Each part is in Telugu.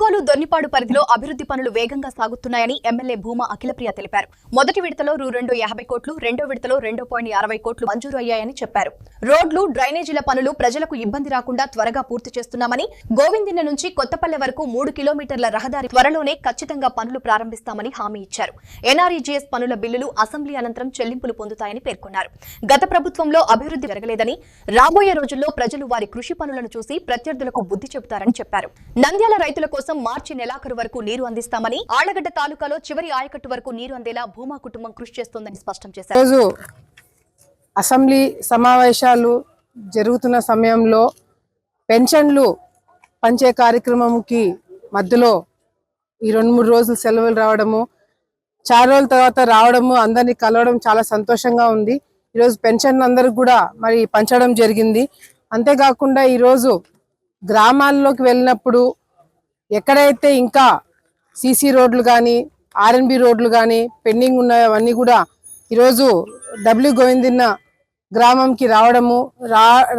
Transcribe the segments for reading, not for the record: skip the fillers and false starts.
ఒంగోలు దొన్నిపాడు పరిధిలో అభివృద్ధి పనులు వేగంగా సాగుతున్నాయని ఎమ్మెల్యే భూమా అఖిలప్రియ తెలిపారు. మొదటి విడతలో రూ. 50 రెండో విడతలో 2.60 మంజూరు అయ్యాయని చెప్పారు. రోడ్లు, డ్రైనేజీల పనులు ప్రజలకు ఇబ్బంది రాకుండా త్వరగా పూర్తి చేస్తున్నామని, గోవిందిన్న నుంచి కొత్తపల్లె వరకు 3 కిలోమీటర్ల రహదారి త్వరలోనే ఖచ్చితంగా పనులు ప్రారంభిస్తామని హామీ ఇచ్చారు. ఎన్ఆర్ఈజీఎస్ పనుల బిల్లులు అసెంబ్లీ అనంతరం చెల్లింపులు పొందుతాయని పేర్కొన్నారు. గత ప్రభుత్వంలో అభివృద్ధి జరగలేదని, రాబోయే రోజుల్లో ప్రజలు వారి కృషి పనులను చూసి ప్రత్యర్థులకు బుద్ధి చెబుతారని చెప్పారు. నంద్యాల రైతుల కోసం మార్చి నెలాఖరు వరకు నీరు అందిస్తామని, ఆళ్లగడ్డ తాలూకాలో చివరి ఆయకట్టు వరకు నీరు అందేలా భూమా కుటుంబం కృషి చేస్తోందని స్పష్టం చేశారు. అసెంబ్లీ సమావేశాలు జరుగుతున్న సమయంలో పెన్షన్లు పంచే కార్యక్రమంకి మధ్యలో ఈ 2-3 రోజులు సెలవులు రావడము, చాలా రోజుల తర్వాత రావడము, అందరినీ కలవడం చాలా సంతోషంగా ఉంది. ఈరోజు పెన్షన్లు అందరికి కూడా మరి పంచడం జరిగింది. అంతేకాకుండా ఈరోజు గ్రామాల్లోకి వెళ్ళినప్పుడు ఎక్కడైతే ఇంకా సీసీ రోడ్లు కానీ, ఆర్ఎన్బి రోడ్లు కానీ పెండింగ్ ఉన్నాయో అవన్నీ కూడా ఈరోజు గోవిందిన్న గ్రామంకి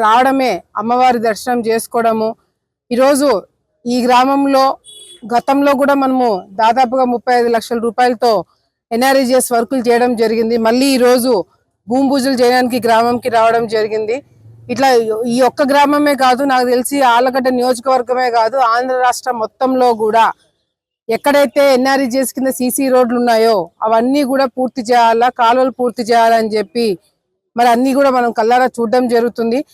రావడమే అమ్మవారి దర్శనం చేసుకోవడము. ఈరోజు ఈ గ్రామంలో గతంలో కూడా మనము దాదాపుగా 35 లక్షల రూపాయలతో ఎన్ఆర్ఈజీఎస్ వర్కులు చేయడం జరిగింది. మళ్ళీ ఈరోజు భూమి పూజలు చేయడానికి గ్రామంకి రావడం జరిగింది. ఇట్లా ఈ ఒక్క గ్రామమే కాదు, నాకు తెలిసి ఆళ్లగడ్డ నియోజకవర్గమే కాదు, ఆంధ్ర రాష్ట్రం మొత్తంలో కూడా ఎక్కడైతే ఎన్ఆర్ఈజీఎస్ కింద సీసీ రోడ్లు ఉన్నాయో అవన్నీ కూడా పూర్తి చేయాలా, కాలువలు పూర్తి చేయాలని చెప్పి మరి అన్ని కూడా మనం కళ్ళారా చూడడం జరుగుతుంది.